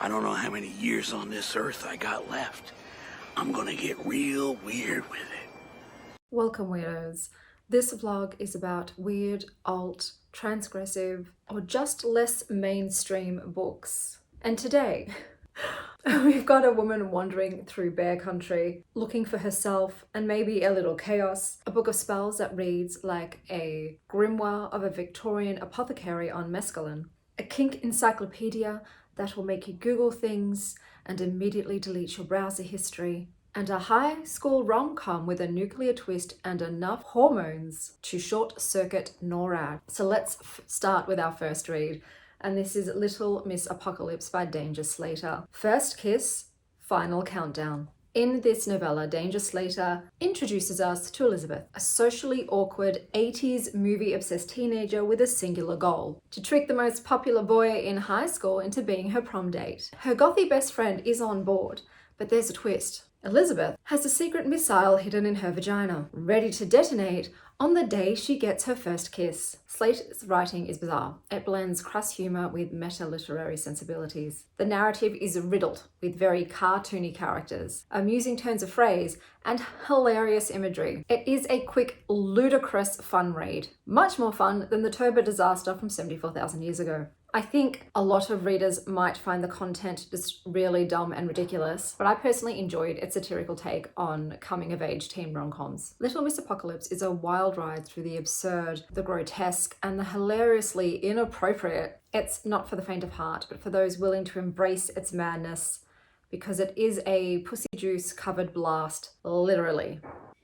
I don't know how many years on this earth I got left. I'm gonna get real weird with it. Welcome, weirdos. This vlog is about weird, alt, transgressive, or just less mainstream books. And today, we've got a woman wandering through bear country, looking for herself and maybe a little chaos. A book of spells that reads like a grimoire of a Victorian apothecary on mescaline. A kink encyclopedia that will make you Google things and immediately delete your browser history. And a high school rom-com with a nuclear twist and enough hormones to short-circuit NORAD. So let's start with our first read. And this is Little Miss Apocalypse by Danger Slater. First kiss, final countdown. In this novella, Danger Slater introduces us to Elizabeth, a socially awkward 80s movie-obsessed teenager with a singular goal: to trick the most popular boy in high school into being her prom date. Her gothy best friend is on board, but there's a twist. Elizabeth has a secret missile hidden in her vagina, ready to detonate on the day she gets her first kiss. Slater's writing is bizarre. It blends crass humor with meta-literary sensibilities. The narrative is riddled with very cartoony characters, amusing turns of phrase, and hilarious imagery. It is a quick, ludicrous fun read. Much more fun than the turbo disaster from 74,000 years ago. I think a lot of readers might find the content just really dumb and ridiculous, but I personally enjoyed its satirical take on coming-of-age teen rom-coms. Little Miss Apocalypse is a wild ride through the absurd, the grotesque, and the hilariously inappropriate. It's not for the faint of heart, but for those willing to embrace its madness, because it is a pussy juice covered blast, literally.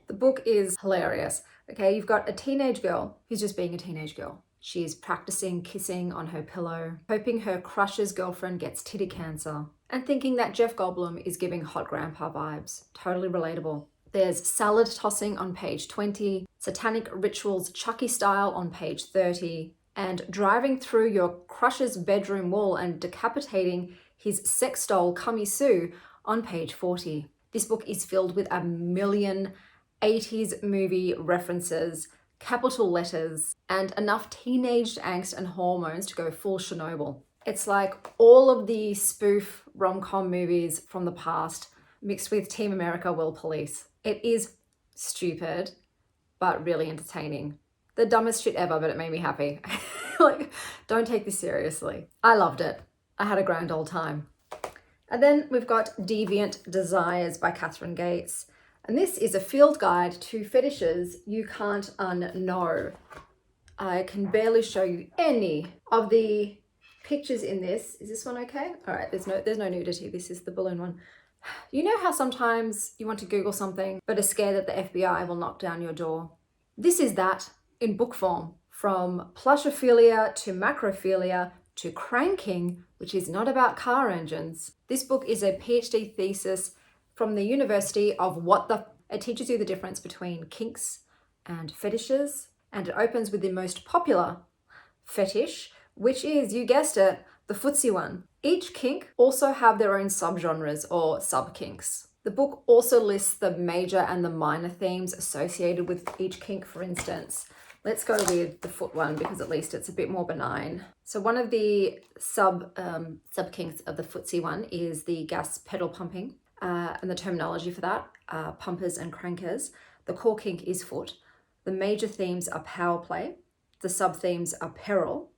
The book is hilarious. Okay, you've got a teenage girl who's just being a teenage girl. She's practicing kissing on her pillow, hoping her crush's girlfriend gets titty cancer, and thinking that Jeff Goldblum is giving hot grandpa vibes. Totally relatable. There's salad tossing on page 20, satanic rituals Chucky style on page 30, and driving through your crush's bedroom wall and decapitating his sex doll Kami Sue on page 40. This book is filled with a million 80s movie references, capital letters, and enough teenage angst and hormones to go full Chernobyl. It's like all of the spoof rom-com movies from the past mixed with Team America World Police. It is stupid, but really entertaining. The dumbest shit ever, but it made me happy. Like, don't take this seriously. I loved it. I had a grand old time. And then we've got Deviant Desires by Catherine Gates. And this is a field guide to fetishes you can't unknow. I can barely show you any of the pictures in this. Is this one okay? All right, there's no nudity. This is the balloon one. You know how sometimes you want to Google something, but are scared that the FBI will knock down your door? This is that in book form. From plushophilia to macrophilia to cranking, which is not about car engines. This book is a PhD thesis from the University of it teaches you the difference between kinks and fetishes, and it opens with the most popular fetish, which is, you guessed it, the footsie one. Each kink also have their own subgenres or subkinks. The book also lists the major and the minor themes associated with each kink. For instance, let's go with the foot one because at least it's a bit more benign. So one of the subkinks of the footsie one is the gas pedal pumping. And the terminology for that are pumpers and crankers. The core kink is foot. The major themes are power play. The sub-themes are peril.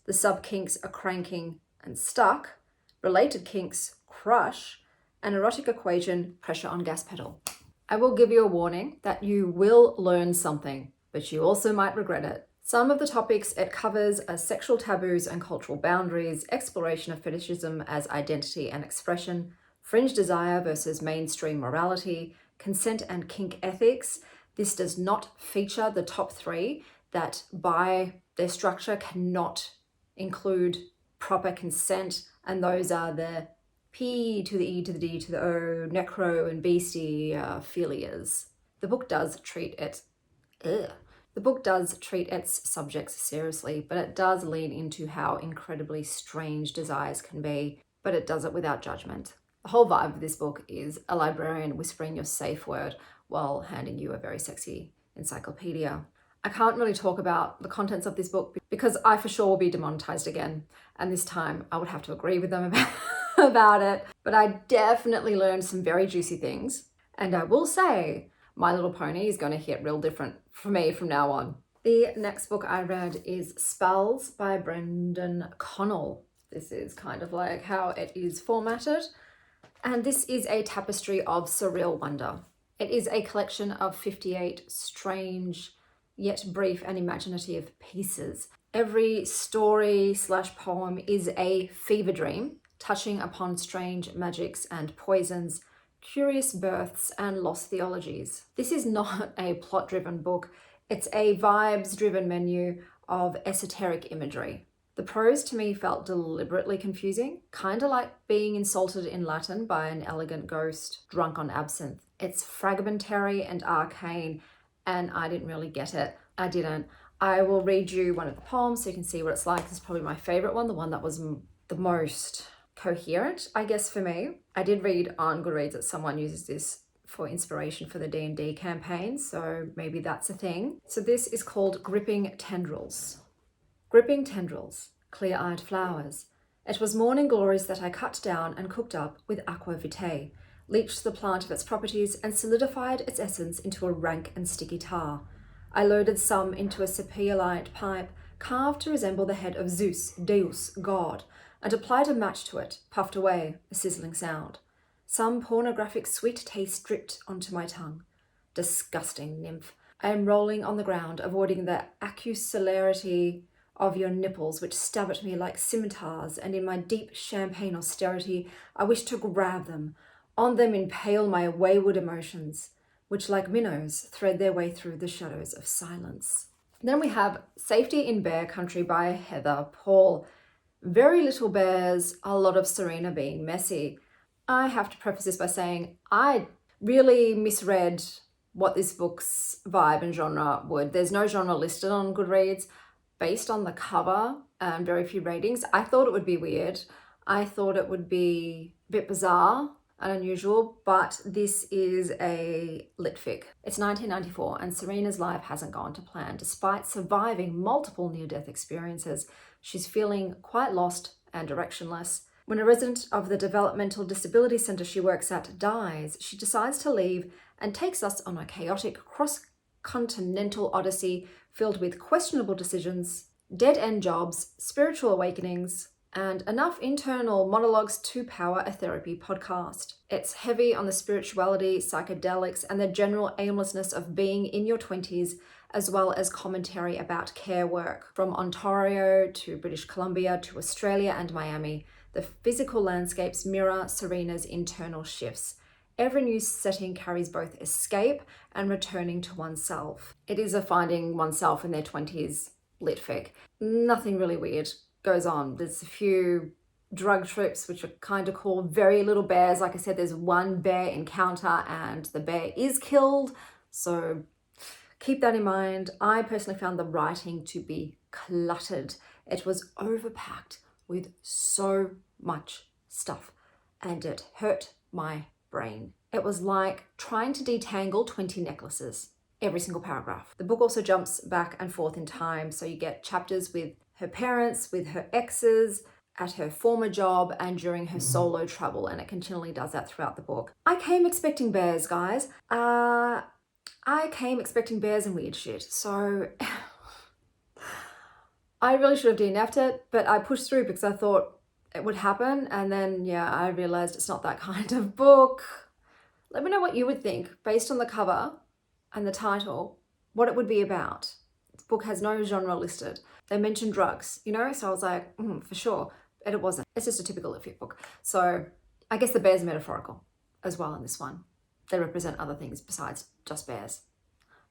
The sub-kinks are cranking and stuck. Related kinks, crush. And erotic equation, pressure on gas pedal. I will give you a warning that you will learn something, but you also might regret it. Some of the topics it covers are sexual taboos and cultural boundaries, exploration of fetishism as identity and expression, fringe desire versus mainstream morality, consent and kink ethics. This does not feature the top three that by their structure cannot include proper consent, and those are the P to the E to the D to the O, necro and beastie philias. The book does treat its subjects seriously, but it does lean into how incredibly strange desires can be, but it does it without judgment. The whole vibe of this book is a librarian whispering your safe word while handing you a very sexy encyclopedia. I can't really talk about the contents of this book because I for sure will be demonetized again. And this time I would have to agree with them about it, but I definitely learned some very juicy things. And I will say, My Little Pony is going to hit real different for me from now on. The next book I read is Spells by Brendan Connell. This is kind of like how it is formatted. And this is a tapestry of surreal wonder. It is a collection of 58 strange, yet brief and imaginative pieces. Every story/poem is a fever dream, touching upon strange magics and poisons, curious births and lost theologies. This is not a plot-driven book. It's a vibes-driven menu of esoteric imagery. The prose to me felt deliberately confusing, kind of like being insulted in Latin by an elegant ghost drunk on absinthe. It's fragmentary and arcane, and I didn't really get it. I didn't. I will read you one of the poems so you can see what it's like. This is probably my favorite one, the one that was the most coherent, I guess, for me. I did read on Goodreads that someone uses this for inspiration for the D&D campaign, so maybe that's a thing. So this is called Gripping Tendrils. Gripping tendrils, clear-eyed flowers. It was morning glories that I cut down and cooked up with aqua vitae, leached the plant of its properties and solidified its essence into a rank and sticky tar. I loaded some into a sepia-light pipe, carved to resemble the head of Zeus, Deus, God, and applied a match to it, puffed away, a sizzling sound. Some pornographic sweet taste dripped onto my tongue. Disgusting nymph. I am rolling on the ground, avoiding the acucellarity of your nipples which stab at me like scimitars, and in my deep champagne austerity I wish to grab them, on them impale my wayward emotions, which like minnows thread their way through the shadows of silence. Then we have Safety in Bear Country by Heather Paul. Very little bears, a lot of Serena being messy. I have to preface this by saying I really misread what this book's vibe and genre would. There's no genre listed on Goodreads. Based on the cover and very few ratings, I thought it would be weird. I thought it would be a bit bizarre and unusual, but this is a litfic. It's 1994 and Serena's life hasn't gone to plan. Despite surviving multiple near-death experiences, she's feeling quite lost and directionless. When a resident of the developmental disability center she works at dies, she decides to leave and takes us on a chaotic cross-continental odyssey filled with questionable decisions, dead-end jobs, spiritual awakenings, and enough internal monologues to power a therapy podcast. It's heavy on the spirituality, psychedelics, and the general aimlessness of being in your 20s, as well as commentary about care work. From Ontario to British Columbia to Australia and Miami, the physical landscapes mirror Serena's internal shifts. Every new setting carries both escape and returning to oneself. It is a finding oneself in their 20s litfic. Nothing really weird goes on. There's a few drug trips, which are kind of cool. Very little bears. Like I said, there's one bear encounter and the bear is killed. So keep that in mind. I personally found the writing to be cluttered. It was overpacked with so much stuff and it hurt my brain. It was like trying to detangle 20 necklaces, every single paragraph. The book also jumps back and forth in time, so you get chapters with her parents, with her exes, at her former job, and during her solo travel, and it continually does that throughout the book. I came expecting bears, guys. I came expecting bears and weird shit, so I really should have DNF'd it, but I pushed through because I thought it would happen, and then I realized it's not that kind of book. Let me know what you would think based on the cover and the title, what it would be about. This book has no genre listed. They mentioned drugs, so I was like, for sure, and it wasn't. It's just a typical litfic book. So I guess the bears are metaphorical as well in this one. They represent other things besides just bears.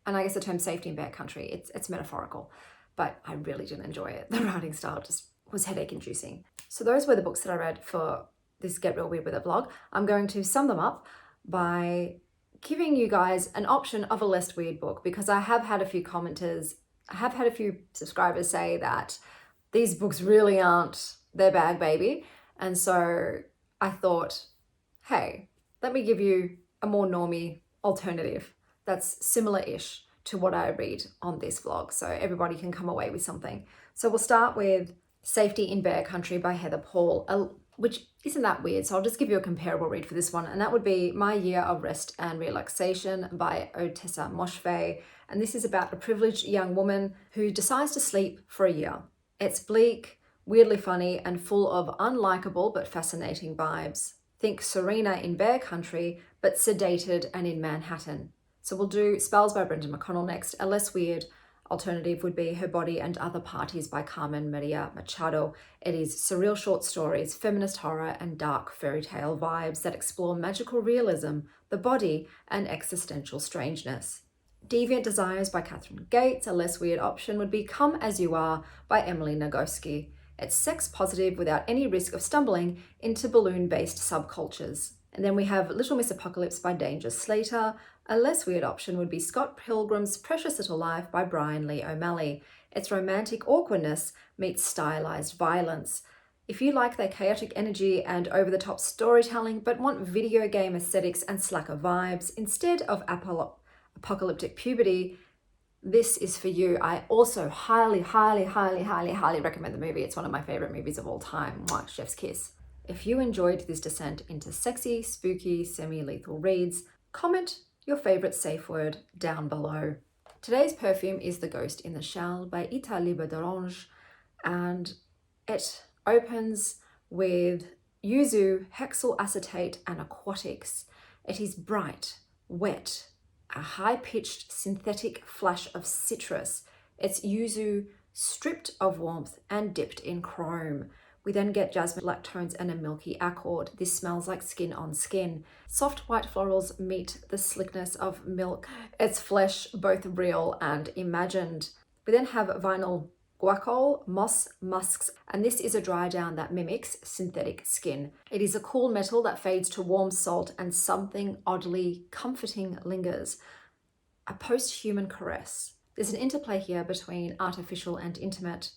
And I guess the term Safety in Bear Country, it's metaphorical, but I really didn't enjoy it. The writing style just was headache inducing. So those were the books that I read for this Get Real Weird With It vlog. I'm going to sum them up by giving you guys an option of a less weird book, because I have had a few subscribers say that these books really aren't their bag, baby. And so I thought, hey, let me give you a more normie alternative that's similar-ish to what I read on this vlog, so everybody can come away with something. So we'll start with Safety in Bear Country by Heather Paul, which isn't that weird, so I'll just give you a comparable read for this one, and that would be My Year of Rest and Relaxation by Otessa Moshfegh, and this is about a privileged young woman who decides to sleep for a year. It's bleak, weirdly funny, and full of unlikable but fascinating vibes. Think Serena in Bear Country, but sedated and in Manhattan. So we'll do Spells by Brendan McConnell next. A less weird alternative would be Her Body and Other Parties by Carmen Maria Machado. It is surreal short stories, feminist horror, and dark fairy tale vibes that explore magical realism, the body, and existential strangeness. Deviant Desires by Catherine Gates. A less weird option would be Come As You Are by Emily Nagoski. It's sex positive without any risk of stumbling into balloon-based subcultures. And then we have Little Miss Apocalypse by Danger Slater. A less weird option would be Scott Pilgrim's Precious Little Life by Brian Lee O'Malley. It's romantic awkwardness meets stylized violence. If you like their chaotic energy and over-the-top storytelling, but want video game aesthetics and slacker vibes instead of apocalyptic puberty, this is for you. I also highly recommend the movie. It's one of my favorite movies of all time. Mwah, chef's kiss. If you enjoyed this descent into sexy, spooky, semi-lethal reads, comment your favorite safe word down below. Today's perfume is The Ghost in the Shell by Italie D'Orange, and it opens with yuzu, hexyl acetate, and aquatics. It is bright, wet, a high-pitched synthetic flash of citrus. It's yuzu stripped of warmth and dipped in chrome. We then get jasmine lactones and a milky accord. This smells like skin on skin. Soft white florals meet the slickness of milk. It's flesh, both real and imagined. We then have vinyl guacol, moss, musks, and this is a dry down that mimics synthetic skin. It is a cool metal that fades to warm salt, and something oddly comforting lingers. A post-human caress. There's an interplay here between artificial and intimate,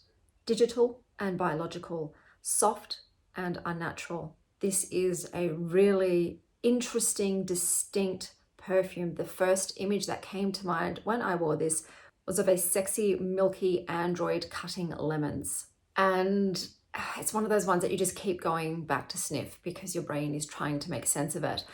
digital and biological, soft and unnatural. This is a really interesting, distinct perfume. The first image that came to mind when I wore this was of a sexy, milky android cutting lemons. And it's one of those ones that you just keep going back to sniff because your brain is trying to make sense of it.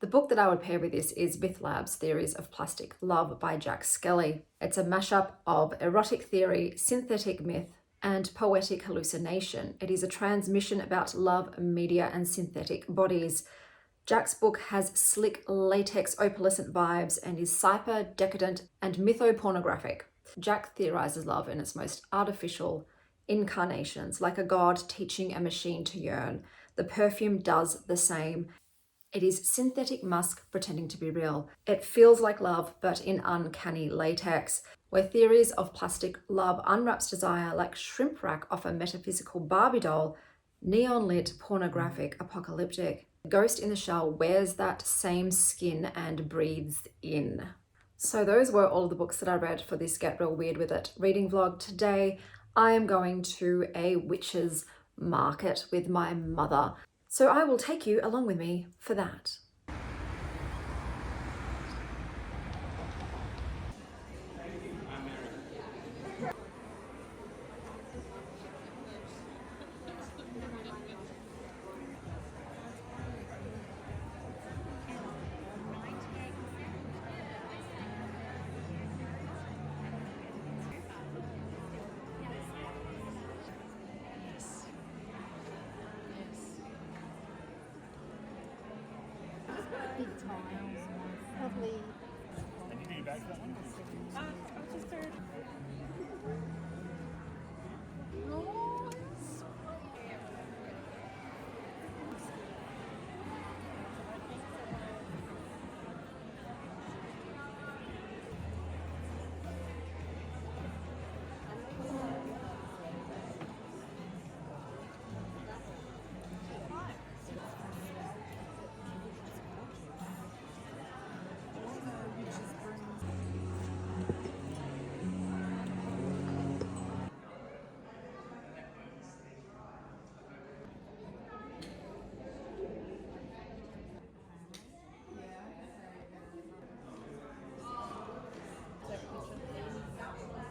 The book that I would pair with this is Myth Lab's Theories of Plastic Love by Jack Skelly. It's a mashup of erotic theory, synthetic myth, and poetic hallucination. It is a transmission about love, media, and synthetic bodies. Jack's book has slick latex opalescent vibes and is sci-fi, decadent, and mythopornographic. Jack theorizes love in its most artificial incarnations, like a god teaching a machine to yearn. The perfume does the same. It is synthetic musk pretending to be real. It feels like love, but in uncanny latex, where theories of plastic love unwraps desire like shrimp rack off a metaphysical Barbie doll, neon lit, pornographic, apocalyptic. Ghost in the Shell wears that same skin and breathes in. So those were all of the books that I read for this Get Real Weird With It reading vlog. Today, I am going to a witch's market with my mother. So I will take you along with me for that. Big tiles, probably. And you do your bag for that one? I'll just start.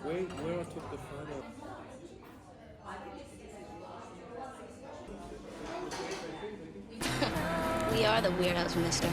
Where I took the photo. are the weirdos, mister.